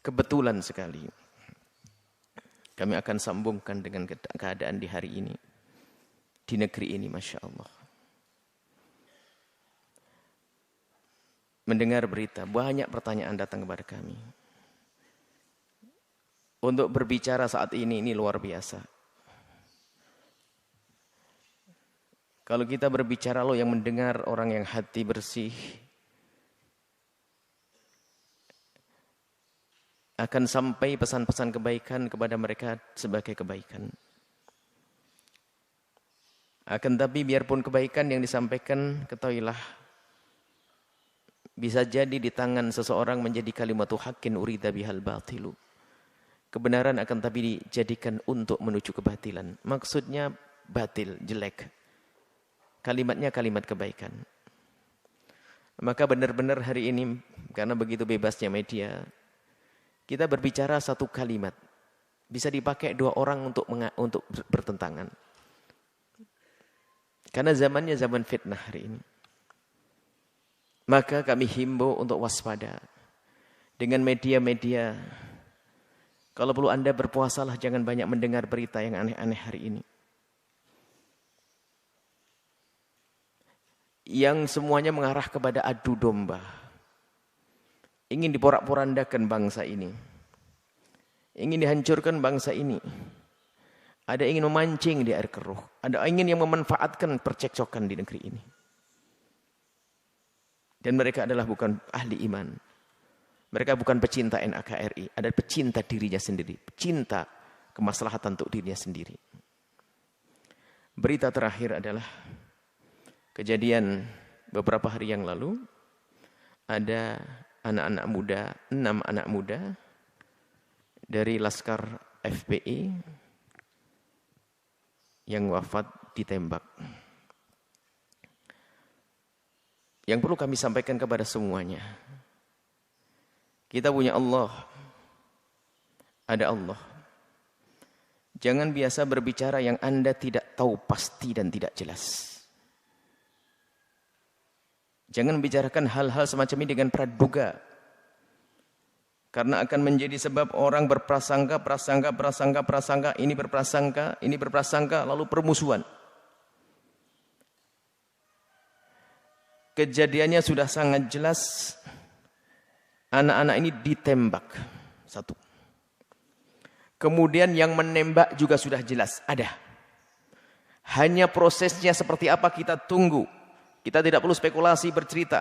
Kebetulan sekali kami akan sambungkan dengan keadaan di hari ini, di negeri ini, Masya Allah. Mendengar berita, banyak pertanyaan datang kepada kami. Untuk berbicara saat ini luar biasa. Kalau kita berbicara, lo yang mendengar orang yang hati bersih, akan sampai pesan-pesan kebaikan kepada mereka sebagai kebaikan. Akan tapi biarpun kebaikan yang disampaikan, ketahuilah, bisa jadi di tangan seseorang menjadi kalimatu haqqin urida bihal batilu. Kebenaran akan tapi dijadikan untuk menuju kebatilan. Maksudnya batil, jelek. Kalimatnya kalimat kebaikan. Maka benar-benar hari ini, karena begitu bebasnya media, kita berbicara satu kalimat, bisa dipakai dua orang untuk bertentangan. Karena zamannya zaman fitnah hari ini. Maka kami himbau untuk waspada dengan media-media. Kalau perlu Anda berpuasalah, jangan banyak mendengar berita yang aneh-aneh hari ini. Yang semuanya mengarah kepada adu domba. Ingin diporak-porandakan bangsa ini. Ingin dihancurkan bangsa ini. Ada ingin memancing di air keruh. Ada ingin yang memanfaatkan percekcokan di negeri ini. Dan mereka adalah bukan ahli iman. Mereka bukan pecinta NKRI. Ada pecinta dirinya sendiri. Pecinta kemaslahatan untuk dirinya sendiri. Berita terakhir adalah kejadian beberapa hari yang lalu. Ada anak-anak muda, 6 anak muda dari Laskar FPI yang wafat ditembak. Yang perlu kami sampaikan kepada semuanya, kita punya Allah, ada Allah. Jangan biasa berbicara yang Anda tidak tahu pasti dan tidak jelas. Jangan bicarakan hal-hal semacam ini dengan praduga. Karena akan menjadi sebab orang berprasangka, ini berprasangka, lalu permusuhan. Kejadiannya sudah sangat jelas. Anak-anak ini ditembak. 1. Kemudian yang menembak juga sudah jelas, ada. Hanya prosesnya seperti apa kita tunggu. Kita tidak perlu spekulasi bercerita.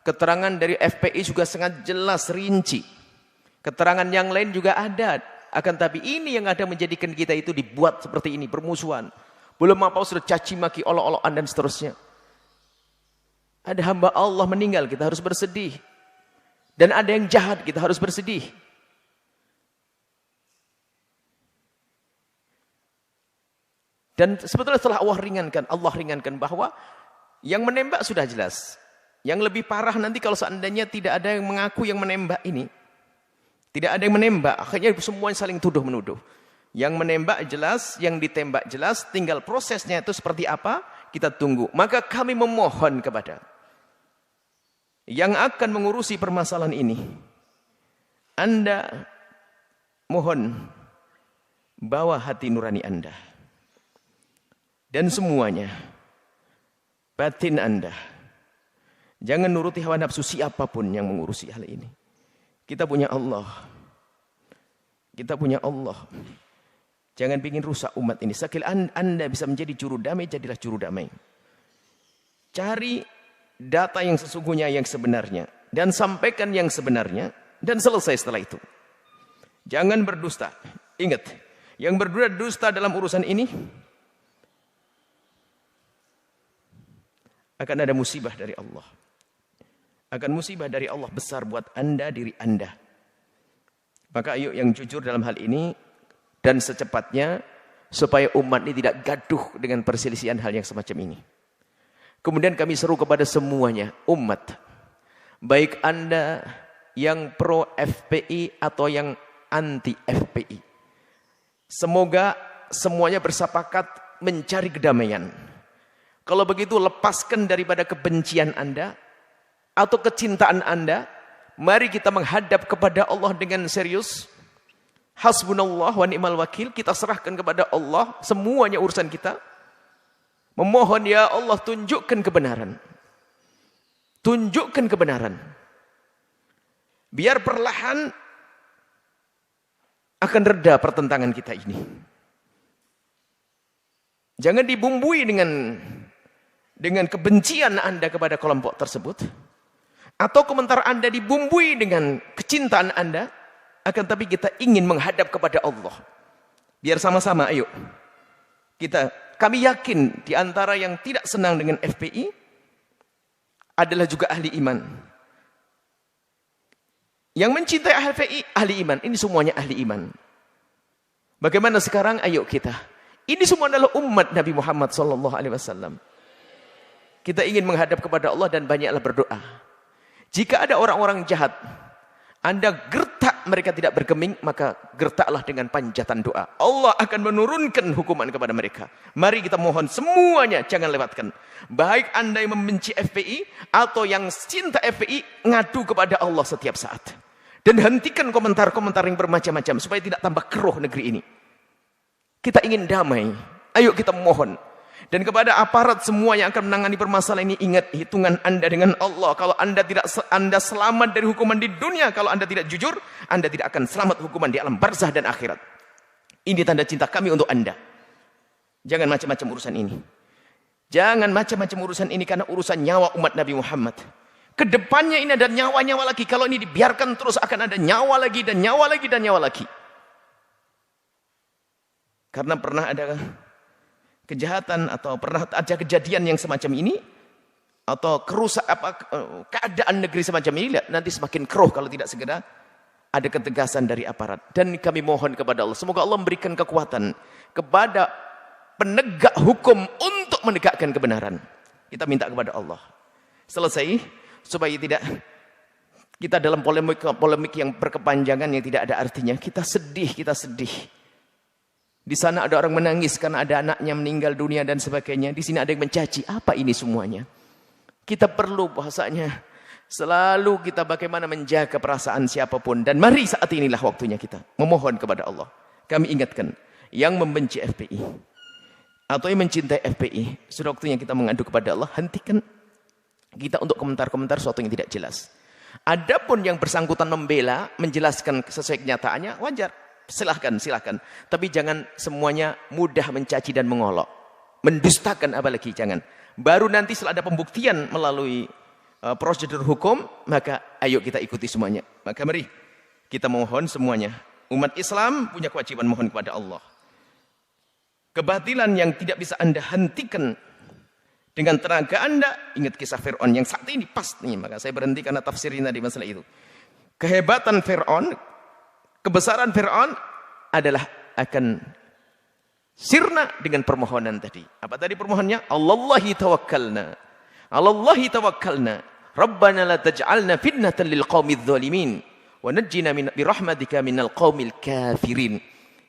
Keterangan dari FPI juga sangat jelas, rinci. Keterangan yang lain juga ada. Akan tapi ini yang ada menjadikan kita itu dibuat seperti ini, permusuhan. Belum apa sudah caci maki, olok-olokan dan seterusnya. Ada hamba Allah meninggal, kita harus bersedih. Dan ada yang jahat, kita harus bersedih. Dan sebetulnya setelah Allah ringankan bahwa yang menembak sudah jelas. Yang lebih parah nanti kalau seandainya tidak ada yang mengaku yang menembak ini. Tidak ada yang menembak. Akhirnya semuanya saling tuduh-menuduh. Yang menembak jelas, yang ditembak jelas. Tinggal prosesnya itu seperti apa, kita tunggu. Maka kami memohon kepada yang akan mengurusi permasalahan ini. Anda mohon bawa hati nurani Anda. Dan semuanya. Batin Anda. Jangan nuruti hawa nafsu siapapun yang mengurusi hal ini. Kita punya Allah. Kita punya Allah. Jangan ingin rusak umat ini. Sekali Anda bisa menjadi juru damai, jadilah juru damai. Cari data yang sesungguhnya, yang sebenarnya. Dan sampaikan yang sebenarnya. Dan selesai setelah itu. Jangan berdusta. Ingat, yang berdusta dalam urusan ini akan ada musibah dari Allah. Akan musibah dari Allah besar buat Anda, diri Anda. Maka ayo yang jujur dalam hal ini dan secepatnya supaya umat ini tidak gaduh dengan perselisihan hal yang semacam ini. Kemudian kami seru kepada semuanya, umat. Baik Anda yang pro FPI atau yang anti FPI. Semoga semuanya bersepakat mencari kedamaian. Kalau begitu lepaskan daripada kebencian Anda atau kecintaan Anda, Mari kita menghadap kepada Allah dengan serius. Hasbunallah wa ni'mal wakil. Kita serahkan kepada Allah semuanya urusan kita. Memohon, ya Allah, tunjukkan kebenaran. Tunjukkan kebenaran. Biar perlahan akan reda pertentangan kita ini. Jangan dibumbui dengan kebencian Anda kepada kelompok tersebut. Atau komentar Anda dibumbui dengan kecintaan Anda. Akan tapi kita ingin menghadap kepada Allah. Biar sama-sama, ayo. Kami yakin di antara yang tidak senang dengan FPI adalah juga ahli iman. Yang mencintai FPI, ahli iman. Ini semuanya ahli iman. Bagaimana sekarang? Ayo kita. Ini semua adalah umat Nabi Muhammad SAW. Kita ingin menghadap kepada Allah dan banyaklah berdoa. Jika ada orang-orang jahat, Anda gertak mereka tidak bergeming, maka gertaklah dengan panjatan doa. Allah akan menurunkan hukuman kepada mereka. Mari kita mohon semuanya, jangan lewatkan. Baik Anda yang membenci FPI atau yang cinta FPI, ngadu kepada Allah setiap saat. Dan hentikan komentar-komentar yang bermacam-macam supaya tidak tambah keruh negeri ini. Kita ingin damai. Ayo kita mohon. Dan kepada aparat semua yang akan menangani permasalahan ini, ingat hitungan Anda dengan Allah. Kalau Anda selamat dari hukuman di dunia, kalau Anda tidak jujur, Anda tidak akan selamat hukuman di alam barzah dan akhirat. Ini tanda cinta kami untuk Anda. Jangan macam-macam urusan ini. Jangan macam-macam urusan ini karena urusan nyawa umat Nabi Muhammad. Kedepannya ini ada nyawa-nyawa lagi. Kalau ini dibiarkan terus akan ada nyawa lagi dan nyawa lagi dan nyawa lagi. Karena pernah ada kejahatan atau pernah ada kejadian yang semacam ini atau keadaan negeri semacam ini, lihat, nanti semakin keruh kalau tidak segera ada ketegasan dari aparat. Dan kami mohon kepada Allah, semoga Allah memberikan kekuatan kepada penegak hukum untuk menegakkan kebenaran. Kita minta kepada Allah. Selesai, supaya tidak kita dalam polemik yang berkepanjangan yang tidak ada artinya. Kita sedih. Di sana ada orang menangis karena ada anaknya meninggal dunia dan sebagainya. Di sini ada yang mencaci. Apa ini semuanya? Kita perlu bahasanya selalu kita bagaimana menjaga perasaan siapapun. Dan mari saat inilah waktunya kita memohon kepada Allah. Kami ingatkan, yang membenci FPI atau yang mencintai FPI, sudah waktunya kita mengadu kepada Allah. Hentikan kita untuk komentar-komentar sesuatu yang tidak jelas. Adapun yang bersangkutan membela, menjelaskan sesuai kenyataannya, wajar. Silahkan. Tapi jangan semuanya mudah mencaci dan mengolok. Mendustakan apalagi, jangan. Baru nanti setelah ada pembuktian melalui prosedur hukum, maka ayo kita ikuti semuanya. Maka mari kita mohon semuanya. Umat Islam punya kewajiban mohon kepada Allah. Kebatilan yang tidak bisa Anda hentikan dengan tenaga Anda, ingat kisah Fir'aun yang saat ini pas nih, maka saya berhenti karena tafsirin tadi masalah itu. Kehebatan Fir'aun, kebesaran Fir'aun adalah akan sirna dengan permohonan tadi. Apa tadi permohonannya? Allahi tawakkalna. Allahi tawakkalna. Rabbana la taj'alna fitnatan lil qaumidz zalimin wa najjina bi rahmatika minal qaumil kafirin.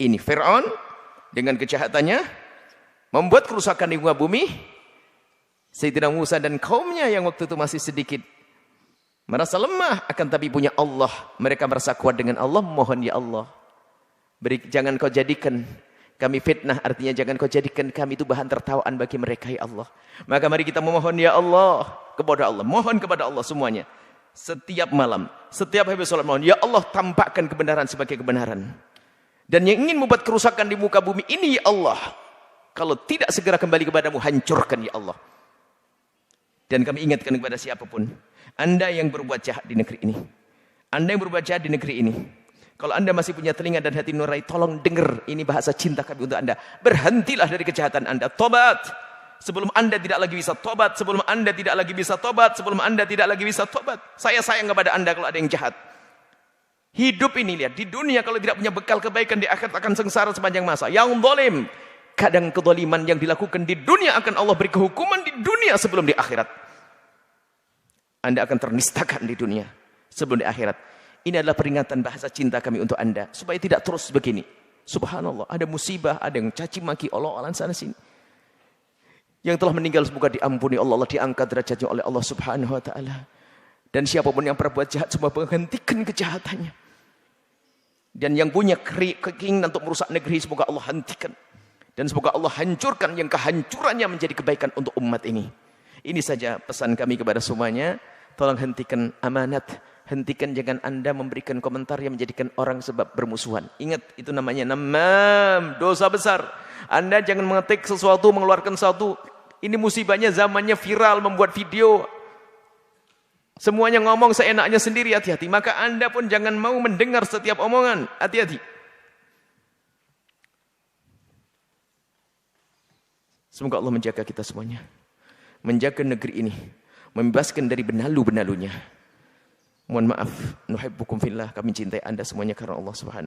Ini Fir'aun dengan kejahatannya membuat kerusakan di muka bumi. Sayyidina Musa dan kaumnya yang waktu itu masih sedikit merasa lemah, akan tapi punya Allah. Mereka merasa kuat dengan Allah. Mohon ya Allah, jangan kau jadikan kami fitnah. Artinya jangan kau jadikan kami itu bahan tertawaan bagi mereka ya Allah. Maka mari kita memohon ya Allah kepada Allah. Mohon kepada Allah semuanya. Setiap malam, setiap habis sholat mohon, ya Allah tampakkan kebenaran sebagai kebenaran. Dan yang ingin membuat kerusakan di muka bumi ini ya Allah, kalau tidak segera kembali kepadamu, hancurkan ya Allah. Dan kami ingatkan kepada siapapun, Anda yang berbuat jahat di negeri ini, Anda yang berbuat jahat di negeri ini, kalau Anda masih punya telinga dan hati nurani, tolong dengar, ini bahasa cinta kami untuk Anda. Berhentilah dari kejahatan Anda, tobat. Sebelum Anda tidak lagi bisa tobat, sebelum Anda tidak lagi bisa tobat, sebelum Anda tidak lagi bisa tobat. Saya sayang kepada Anda kalau ada yang jahat. Hidup ini, lihat, di dunia kalau tidak punya bekal kebaikan, di akhirat akan sengsara sepanjang masa. Yang zalim, kadang kezaliman yang dilakukan di dunia akan Allah beri kehukuman di dunia sebelum di akhirat. Anda akan ternistakan di dunia sebelum di akhirat. Ini adalah peringatan bahasa cinta kami untuk Anda, supaya tidak terus begini. Subhanallah, ada musibah, ada yang caci maki Allah sana sini. Yang telah meninggal semoga diampuni Allah, diangkat derajatnya oleh Allah Subhanahu wa taala. Dan siapapun yang berbuat jahat, semua menghentikan kejahatannya. Dan yang punya keinginan untuk merusak negeri, semoga Allah hentikan. Dan semoga Allah hancurkan yang kehancurannya menjadi kebaikan untuk umat ini. Ini saja pesan kami kepada semuanya. Tolong hentikan amanat. Hentikan, jangan Anda memberikan komentar yang menjadikan orang sebab bermusuhan. Ingat, itu namanya namam, dosa besar. Anda jangan mengetik sesuatu, mengeluarkan sesuatu. Ini musibahnya zamannya viral, membuat video. Semuanya ngomong seenaknya sendiri, hati-hati. Maka Anda pun jangan mau mendengar setiap omongan. Hati-hati. Semoga Allah menjaga kita semuanya. Menjaga negeri ini. Membebaskan dari benalu-benalunya. Mohon maaf. Nuhibbukum fillah. Kami cintai Anda semuanya karena Allah Subhanahu.